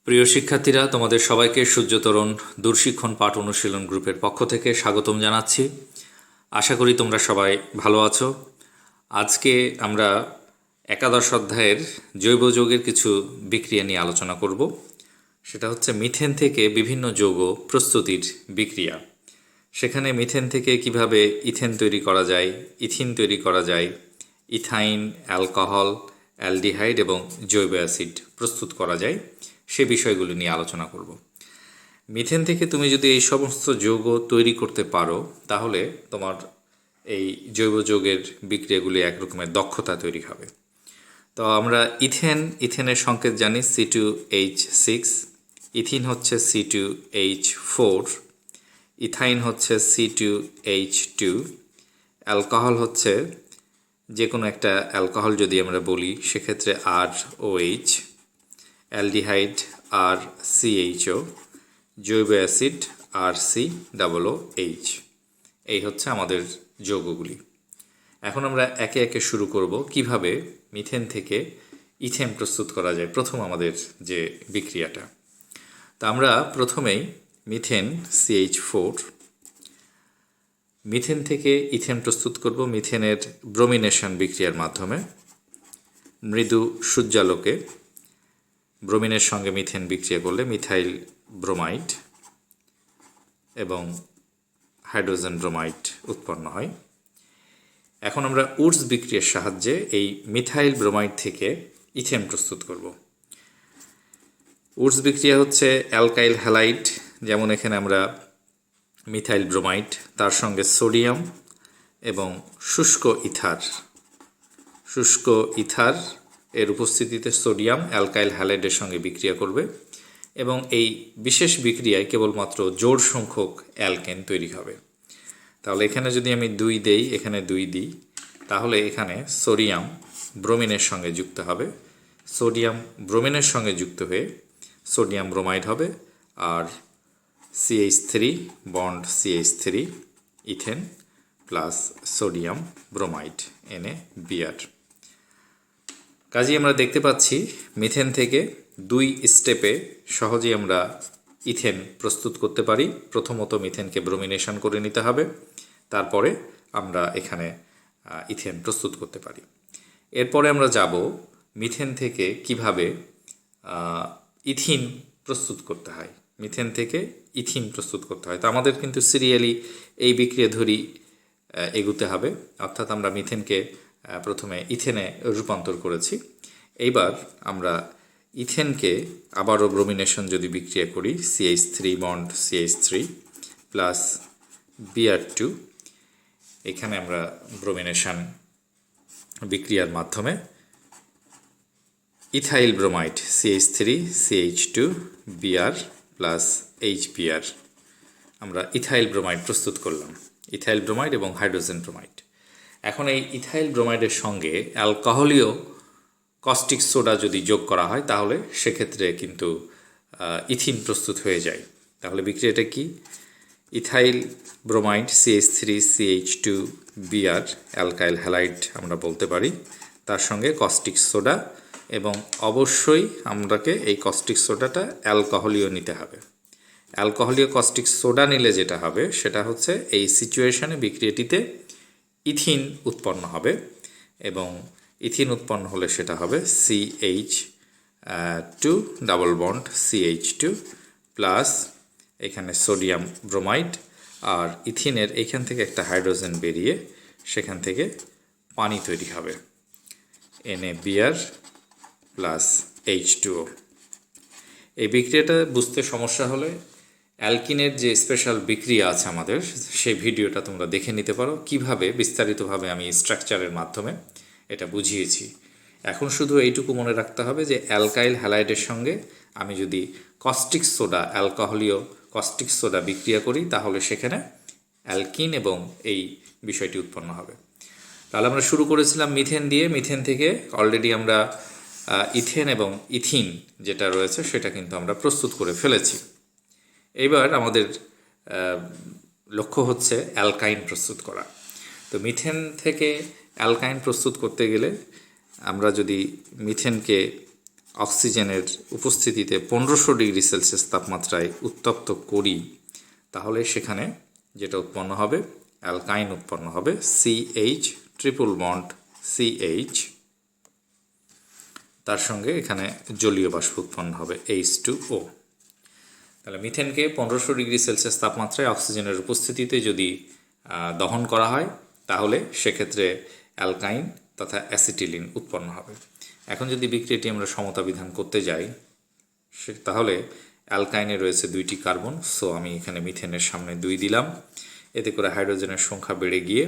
প্রিয় শিক্ষার্থীরা, তোমাদের সবাইকে সূর্যতরণ দূরশিক্ষণ পাঠ অনুশীলন গ্রুপের পক্ষ থেকে স্বাগতম জানাচ্ছি। আশা করি তোমরা সবাই ভালো আছো। আজকে আমরা একাদশ অধ্যায়ের জৈব যৌগের কিছু বিক্রিয়া নিয়ে আলোচনা করব। সেটা হচ্ছে মিথেন থেকে বিভিন্ন যৌগ প্রস্তুতির বিক্রিয়া। সেখানে মিথেন থেকে কিভাবে ইথেন তৈরি করা যায়, ইথিন তৈরি করা যায়, ইথাইন, অ্যালকোহল, অ্যালডিহাইড এবং জৈব অ্যাসিড প্রস্তুত করা যায়, সে বিষয়গুলি নিয়ে আলোচনা করব। মিথেন থেকে তুমি যদি এই সমস্ত যৌগ তৈরি করতে পারো তাহলে তোমার এই জৈব যৌগের বিক্রিয়াগুলি একরকমের দক্ষতা তৈরি হবে। তো আমরা ইথেনের সংকেত জানি C2H6, ইথিন হচ্ছে C2H4, ইথাইন হচ্ছে C2H2, অ্যালকোহল হচ্ছে যে কোনো একটা অ্যালকোহল যদি আমরা বলি সেক্ষেত্রে ROH, অ্যালডিহাইড RCHO, জৈব অ্যাসিড RCOOH। এই হচ্ছে আমাদের যৌগগুলি। এখন আমরা একে একে শুরু করব কিভাবে মিথেন থেকে ইথেন প্রস্তুত করা যায়। প্রথম আমাদের যে বিক্রিয়াটা, তা আমরা প্রথমেই মিথেন CH4, মিথেন থেকে ইথেন প্রস্তুত করব মিথেনের ব্রোমিনেশন বিক্রিয়ার মাধ্যমে। মৃদু সূর্যালোকে ব্রোমিনের সঙ্গে মিথেন বিক্রিয়া করলে মিথাইল ব্রোমাইড এবং হাইড্রোজেন ব্রোমাইড উৎপন্ন হয়। এখন আমরা উডস বিক্রিয়ার সাহায্যে এই মিথাইল ব্রোমাইড থেকে ইথেন প্রস্তুত করব। উডস বিক্রিয়া হচ্ছে অ্যালকাইল হ্যালাইড, যেমন এখানে আমরা মিথাইল ব্রোমাইড, তার সঙ্গে সোডিয়াম এবং শুষ্ক ইথার এর উপস্থিতিতে সোডিয়াম অ্যালকাইল হ্যালাইডের সঙ্গে বিক্রিয়া করবে এবং এই বিশেষ বিক্রিয়ায় কেবলমাত্র জোড় সংখ্যক অ্যালকেন তৈরি হবে। তাহলে এখানে যদি আমি 2 দেই, এখানে 2 দিই, তাহলে এখানে সোডিয়াম ব্রোমিনের সঙ্গে যুক্ত হবে। সোডিয়াম ব্রোমিনের সঙ্গে যুক্ত হয়ে সোডিয়াম ব্রোমাইড হবে, আর CH3 bond CH3 ethane plus sodium bromide NaBr। কাজেই আমরা দেখতে পাচ্ছি মিথেন থেকে 2 স্টেপে সহজেই আমরা ইথেন প্রস্তুত করতে পারি। প্রথমত মিথেনকে ব্রোমিনেশন করে নিতে হবে, তারপরে আমরা এখানে ইথেন প্রস্তুত করতে পারি। এরপরে আমরা যাব মিথেন থেকে কিভাবে ইথিন প্রস্তুত করতে হয়। মিথেন থেকে ইথিন প্রস্তুত করতে হয়, তো আমাদের কিন্তু সিরিয়ালি এই বিক্রিয়া ধরি এগুতে হবে। অর্থাৎ আমরা মিথেনকে প্রথমে ইথেনে রূপান্তর করেছি। এইবার আমরা ইথেনকে আবারও ব্রোমিনেশন যদি বিক্রিয়া করি, CH3 bond CH3 plus Br2, এখানে আমরা ব্রোমিনেশন বিক্রিয়ার মাধ্যমে ethyl bromide CH3 CH2 Br plus HBr, আমরা ইথাইল ব্রোমাইড প্রস্তুত করলাম, ইথাইল ব্রোমাইড এবং হাইড্রোজেন ব্রোমাইড। এখন এই ইথাইল ব্রোমাইডের সঙ্গে অ্যালকোহলীয় কস্টিক সোডা যদি যোগ করা হয় তাহলে সেক্ষেত্রে কিন্তু ইথিন প্রস্তুত হয়ে যায়। তাহলে বিক্রিয়াটা কি? Ethyl bromide CH3 CH2 Br alkyl halide আমরা বলতে পারি, তার সঙ্গে কস্টিক সোডা, এবং অবশ্যই আমরাকে এই কস্টিক সোডাটা অ্যালকোহলীয় নিতে হবে। অ্যালকোহলীয় কস্টিক সোডা নিলে যেটা হবে সেটা হচ্ছে এই সিচুয়েশনে বিক্রিয়াটিতে ইথিন উৎপন্ন হবে, এবং ইথিন উৎপন্ন হলে সেটা হবে CH2 double bond CH2 plus এখানে সোডিয়াম ব্রোমাইড, আর ইথিনের এখান থেকে একটা হাইড্রোজেন বেরিয়ে সেখান থেকে পানি তৈরি হবে NaBr প্লাস H2O। এই বিক্রিয়াটা বুঝতে সমস্যা হলে অ্যালকিনের যে স্পেশাল বিক্রিয়া আছে আমাদের, সেই ভিডিওটা তোমরা দেখে নিতে পারো, কিভাবে বিস্তারিতভাবে আমি স্ট্রাকচারের মাধ্যমে এটা বুঝিয়েছি। এখন শুধু এইটুকু মনে রাখতে হবে যে অ্যালকাইল হ্যালাইডের সঙ্গে আমি যদি কস্টিক সোডা, অ্যালকোহলীয় কস্টিক সোডা বিক্রিয়া করি তাহলে সেখানে অ্যালকিন এবং এই বিষয়টি উৎপন্ন হবে। তাহলে আমরা শুরু করেছিলাম মিথেন দিয়ে। মিথেন থেকে অলরেডি আমরা ইথেন এবং ইথিন যেটা রয়েছে সেটা কিন্তু আমরা প্রস্তুত করে ফেলেছি। এইবার আমাদের লক্ষ্য হচ্ছে অ্যালকাইন প্রস্তুত করা। তো মিথেন থেকে অ্যালকাইন প্রস্তুত করতে গেলে আমরা যদি মিথেনকে অক্সিজেনের উপস্থিতিতে 1500 ডিগ্রি সেলসিয়াস তাপমাত্রায় উত্তপ্ত করি, তাহলে সেখানে যেটা উৎপন্ন হবে অ্যালকাইন উৎপন্ন হবে, CH ট্রিপল বন্ড CH, তার সঙ্গে এখানে জলীয় বাষ্প উৎপন্ন হবে H2O। তাহলে মিথেনকে 1500 ডিগ্রি সেলসিয়াস তাপমাত্রায় অক্সিজেনের উপস্থিতিতে যদি দহন করা হয়, তাহলে সেক্ষেত্রে অ্যালকাইন তথা অ্যাসিটিলিন উৎপন্ন হবে। এখন যদি বিক্রিয়াটি আমরা সমতা বিধান করতে যাই, তাহলে অ্যালকাইনে রয়েছে 2টি কার্বন, সো আমি এখানে মিথেনের সামনে 2 দিলাম। এতে করে হাইড্রোজেনের সংখ্যা বেড়ে গিয়ে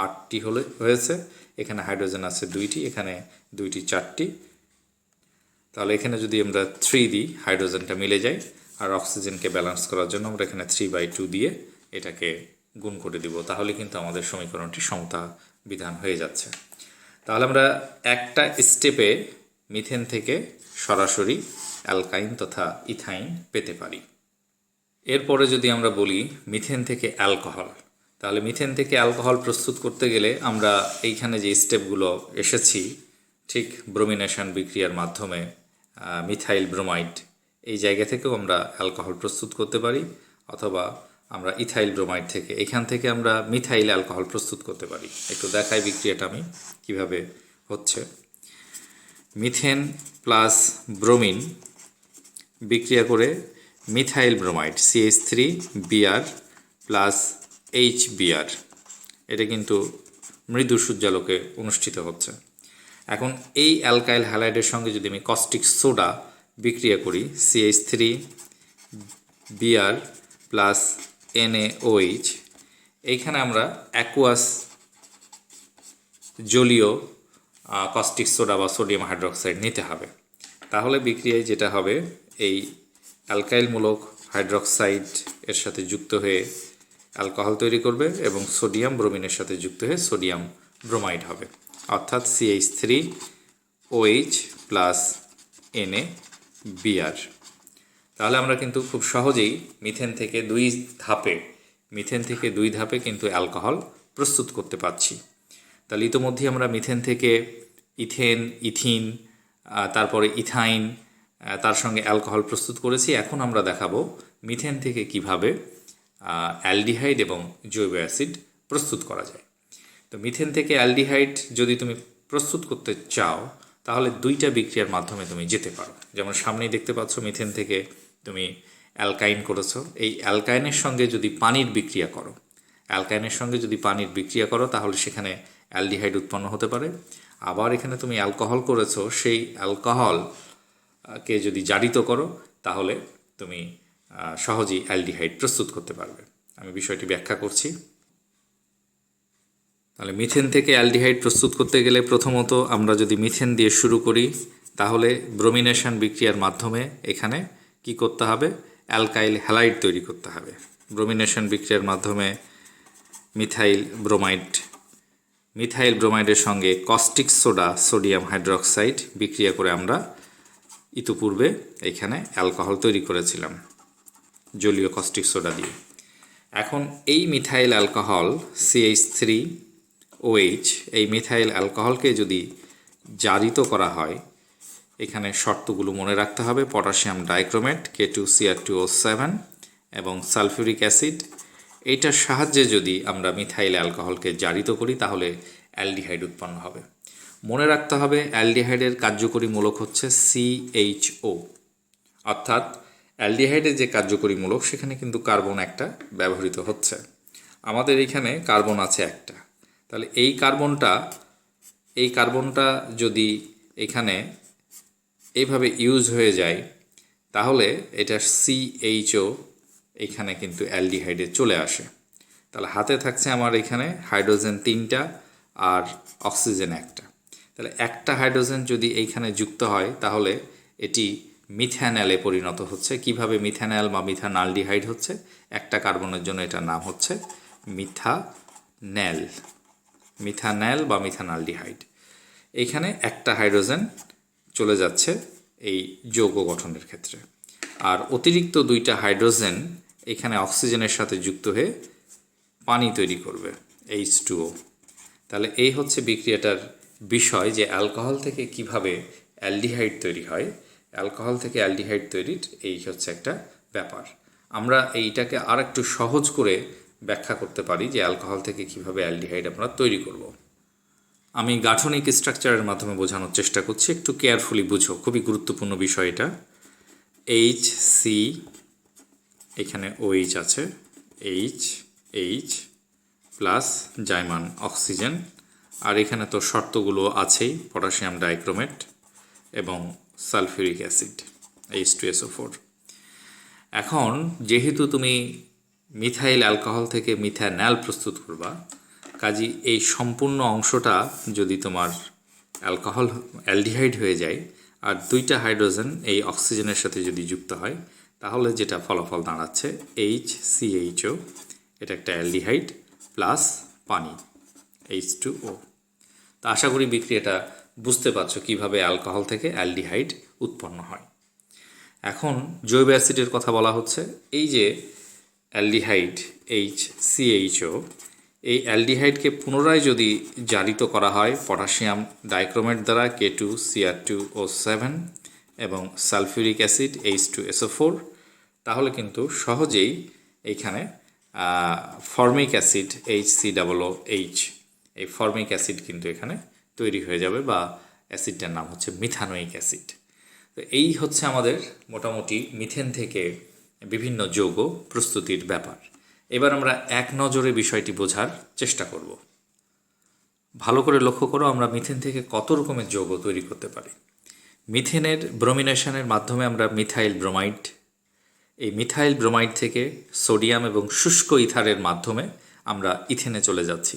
8টি হয়েছে। এখানে হাইড্রোজেন আছে 2টি, এখানে 2টি 4টি। তাহলে এখানে যদি আমরা 3 দিই, হাইড্রোজেনটা মিলে যায়। আর অক্সিজেনকে ব্যালেন্স করার জন্য আমরা এখানে 3/2 দিয়ে এটাকে গুণ করে দিব, তাহলে কিন্তু আমাদের সমীকরণটি সমতা বিধান হয়ে যাচ্ছে। তাহলে আমরা একটা স্টেপে মিথেন থেকে সরাসরি অ্যালকাইন তথা ইথাইন পেতে পারি। এরপরে যদি আমরা বলি মিথেন থেকে অ্যালকোহল, তাহলে মিথেন থেকে অ্যালকোহল প্রস্তুত করতে গেলে আমরা এইখানে যে স্টেপগুলো এসেছি, ঠিক ব্রোমিনেশন বিক্রিয়ার মাধ্যমে মিথাইল ব্রোমাইড এই জায়গা থেকেও আমরা অ্যালকোহল প্রস্তুত করতে পারি, অথবা আমরা ইথাইল ব্রোমাইড থেকে, এখান থেকে আমরা মিথাইল অ্যালকোহল প্রস্তুত করতে পারি। একটু দেখাই বিক্রিয়াটা আমি কিভাবে হচ্ছে। মিথেন প্লাস ব্রোমিন বিক্রিয়া করে methyl bromide CH3Br plus HBr, এটা কিন্তু মৃদু সূর্যালোকে অনুষ্ঠিত হচ্ছে। এখন এই অ্যালকাইল হ্যালাইডের সঙ্গে যদি আমি কস্টিক সোডা বিক্রিয়া করি CH3Br প্লাস NaOH, এইখানে আমরা অ্যাকুয়াস জলীয় কস্টিক সোডা বা সোডিয়াম হাইড্রোক্সাইড নিতে হবে। তাহলে বিক্রিয়ায় যেটা হবে, এই অ্যালকাইলমূলক হাইড্রোক্সাইড এর সাথে যুক্ত হয়ে অ্যালকোহল তৈরি করবে এবং সোডিয়াম ব্রোমিনের সাথে যুক্ত হয়ে সোডিয়াম ব্রোমাইড হবে, অর্থাৎ CH3OH প্লাস NaBr। তাহলে আমরা কিন্তু খুব সহজেই মিথেন থেকে দুই ধাপে কিন্তু অ্যালকোহল প্রস্তুত করতে পারছি। তাহলে ইতোমধ্যে আমরা মিথেন থেকে ইথেন, ইথিন, তারপরে ইথাইন, তার সঙ্গে অ্যালকোহল প্রস্তুত করেছি। এখন আমরা দেখাবো মিথেন থেকে কিভাবে অ্যালডিহাইড এবং জৈব অ্যাসিড প্রস্তুত করা যায়। তো মিথেন থেকে অ্যালডিহাইড যদি তুমি প্রস্তুত করতে চাও, তাহলে 2টা বিক্রিয়ার মাধ্যমে তুমি যেতে পারো। যেমন সামনেই দেখতে পাচ্ছ, মিথেন থেকে তুমি অ্যালকাইন করেছো, এই অ্যালকাইনের সঙ্গে যদি পানির বিক্রিয়া করো, তাহলে সেখানে অ্যালডিহাইড উৎপন্ন হতে পারে। আবার এখানে তুমি অ্যালকোহল করেছো, সেই অ্যালকোহলকে যদি জারিত করো, তাহলে তুমি সহজেই অ্যালডিহাইড প্রস্তুত করতে পারবে। আমি বিষয়টি ব্যাখ্যা করছি। তাহলে মিথেন থেকে অ্যালডিহাইড প্রস্তুত করতে গেলে প্রথমত আমরা যদি মিথেন দিয়ে শুরু করি, তাহলে ব্রোমিনেশন বিক্রিয়ার মাধ্যমে এখানে কি করতে হবে, অ্যালকাইল হ্যালাইড তৈরি করতে হবে। ব্রোমিনেশন বিক্রিয়ার মাধ্যমে মিথাইল ব্রোমাইডের সঙ্গে কস্টিক সোডা সোডিয়াম হাইড্রোক্সাইড বিক্রিয়া করে আমরা ইতিপূর্বে এখানে অ্যালকোহল তৈরি করেছিলাম জলীয় কস্টিক সোডা দিয়ে। এখন এই মিথাইল অ্যালকোহল CH3OH, এই মিথাইল অ্যালকোহলকে যদি জারিত করা হয়, এখানে শর্তগুলো মনে রাখতে হবে। পটাশিয়াম ডাইক্রোমেট K2Cr2O7 এবং সালফিউরিক অ্যাসিড, এইটার সাহায্যে যদি আমরা মিথাইল অ্যালকোহলকে জারিত করি, তাহলে অ্যালডিহাইড উৎপন্ন হবে। মনে রাখতে হবে অ্যালডিহাইডের কার্যকরী মূলক হচ্ছে CHO, অর্থাৎ অ্যালডিহাইডের যে কার্যকরী মূলক, সেখানে কিন্তু কার্বন একটা ব্যবহৃত হচ্ছে। আমাদের এখানে কার্বন আছে একটা, তাহলে এই কার্বনটা যদি এখানে এইভাবে ইউজ হয়ে যায়, তাহলে এটা CHO এখানে কিন্তু অ্যালডিহাইডে চলে আসে। তাহলে হাতে থাকছে আমার এখানে হাইড্রোজেন 3টা আর অক্সিজেন 1টা। তাহলে একটা হাইড্রোজেন যদি এইখানে যুক্ত হয়, তাহলে এটি মিথানলে পরিণত হচ্ছে। কিভাবে মিথানল বা মিথানআলডিহাইড হচ্ছে, একটা কার্বনের জন্য এটার নাম হচ্ছে মিথানল বা মিথানআলডিহাইড। এইখানে একটা হাইড্রোজেন চলে যাচ্ছে এই যৌগ গঠনের ক্ষেত্রে, আর অতিরিক্ত 2টা হাইড্রোজেন এখানে অক্সিজেনের সাথে যুক্ত হয়ে পানি তৈরি করবে H2O। তাহলে এই হচ্ছে বিক্রিয়াটার বিষয়, যে অ্যালকোহল থেকে কিভাবে অ্যালডিহাইড তৈরি হয় অ্যালকোহল থেকে অ্যালডিহাইড তৈরির এই হচ্ছে একটা ব্যাপার। আমরা এইটাকে আর একটু সহজ করে ব্যাখ্যা করতে পারি যে অ্যালকোহল থেকে কিভাবে অ্যালডিহাইড আমরা তৈরি করব। আমি গাঠনিক স্ট্রাকচারের মাধ্যমে বোঝানোর চেষ্টা করছি, একটু কেয়ারফুলি বুঝো, খুবই গুরুত্বপূর্ণ বিষয় এটা। HC, এখানে OH আছে, H প্লাস জাইমান অক্সিজেন, আর এখানে তো শর্তগুলো আছেই, পটাশিয়াম ডাইক্রোমেট এবং সালফিউরিক অ্যাসিড H2SO4। এখন যেহেতু তুমি মিথাইল অ্যালকোহল থেকে মিথানল প্রস্তুত করবা, কাজী এই সম্পূর্ণ অংশটা যদি তোমার অ্যালডিহাইড হয়ে যায় আর দুইটা হাইড্রোজেন এই অক্সিজেনের সাথে যদি যুক্ত হয়, তাহলে যেটা ফলাফল দাঁড়াচ্ছে HCHO, এটা একটা অ্যালডিহাইড প্লাস পানি H2O। তা আশা করি বিক্রিয়াটা বুঝতে পারছো কিভাবে অ্যালকোহল থেকে অ্যালডিহাইড উৎপন্ন হয়। এখন জৈব অ্যাসিডের কথা বলা হচ্ছে। এই যে অ্যালডিহাইড HCHO, এই অ্যালডিহাইডকে পুনরায় যদি জারিত করা হয় পটাশিয়াম ডাইক্রোমেট দ্বারা K2Cr2O7 এবং সালফিউরিক অ্যাসিড H2SO4, তাহলে কিন্তু সহজেই এইখানে ফর্মিক অ্যাসিড HCOOH, এই ফর্মিক অ্যাসিড কিন্তু এখানে তৈরি হয়ে যাবে, বা অ্যাসিডটার নাম হচ্ছে মিথানোয়িক অ্যাসিড। তো এই হচ্ছে আমাদের মোটামুটি মিথেন থেকে বিভিন্ন যৌগ প্রস্তুতির ব্যাপার। এবার আমরা এক নজরে বিষয়টি বোঝার চেষ্টা করব। ভালো করে লক্ষ্য করো, আমরা মিথেন থেকে কত রকমের যৌগ তৈরি করতে পারি। মিথেনের ব্রোমিনেশনের মাধ্যমে আমরা মিথাইল ব্রোমাইড, এই মিথাইল ব্রোমাইড থেকে সোডিয়াম এবং শুষ্ক ইথারের মাধ্যমে আমরা ইথেনে চলে যাচ্ছি।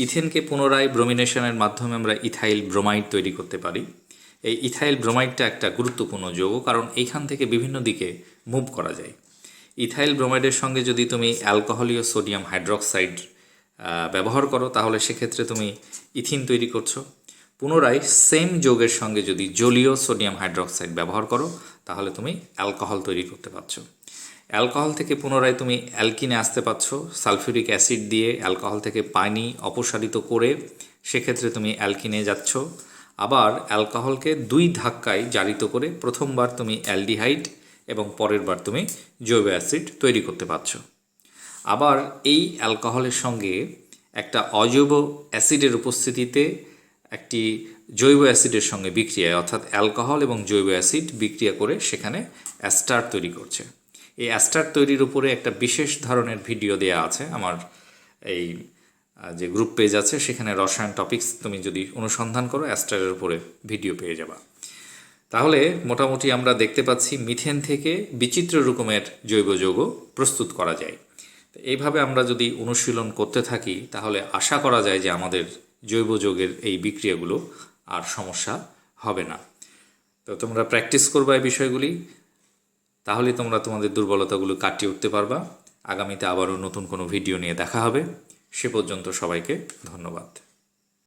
ইথেনকে পুনরায় ব্রোমিনেশনের মাধ্যমে আমরা ইথাইল ব্রোমাইড তৈরি করতে পারি। এই ইথাইল ব্রোমাইডটা একটা গুরুত্বপূর্ণ যৌগ, কারণ এইখান থেকে বিভিন্ন দিকে মুভ করা যায়। ইথাইল ব্রোমাইডের সঙ্গে যদি তুমি অ্যালকোহলীয় সোডিয়াম হাইড্রক্সাইড ব্যবহার করো, তাহলে সেক্ষেত্রে তুমি ইথিন তৈরি করছো। পুনরায় সেম যৌগের সঙ্গে যদি জলীয় সোডিয়াম হাইড্রক্সাইড ব্যবহার করো, তাহলে তুমি অ্যালকোহল তৈরি করতে পারছো। অ্যালকোহল থেকে পুনরায় তুমি অ্যালকিনে আসতে পারছো সালফিউরিক অ্যাসিড দিয়ে অ্যালকোহল থেকে পানি অপসারিত করে, সেক্ষেত্রে তুমি অ্যালকিনে যাচ্ছ। আবার অ্যালকোহলকে দুই ধাক্কায় জারিত করে প্রথমবার তুমি অ্যালডিহাইড এবং পরের বার তুমি জৈব অ্যাসিড তৈরি করতে পারছো। আবার এই অ্যালকোহলের সঙ্গে একটা অজৈব অ্যাসিডের উপস্থিতিতে একটি জৈব অ্যাসিডের সঙ্গে বিক্রিয়ায়, অর্থাৎ অ্যালকোহল এবং জৈব অ্যাসিড বিক্রিয়া করে সেখানে অ্যাস্টার তৈরি করছে। এই অ্যাস্টার তৈরির উপরে একটা বিশেষ ধরনের ভিডিও দেয়া আছে আমার এই যে গ্রুপ পেজ আছে, সেখানে রসায়ন টপিকস তুমি যদি অনুসন্ধান করো অ্যাস্টারের উপরে ভিডিও পেয়ে যাবা। তাহলে মোটামুটি আমরা দেখতে পাচ্ছি মিথেন থেকে বিচিত্র রকমের জৈব যৌগ প্রস্তুত করা যায়। তো এইভাবে আমরা যদি অনুশীলন করতে থাকি, তাহলে আশা করা যায় যে আমাদের জৈব যৌগের এই বিক্রিয়াগুলো আর সমস্যা হবে না। তো তোমরা প্র্যাকটিস করবা এই বিষয়গুলি, তাহলে তোমরা তোমাদের দুর্বলতাগুলো কাটিয়ে উঠতে পারবা। আগামীতে আবারও নতুন কোনো ভিডিও নিয়ে দেখা হবে। সে পর্যন্ত সবাইকে ধন্যবাদ।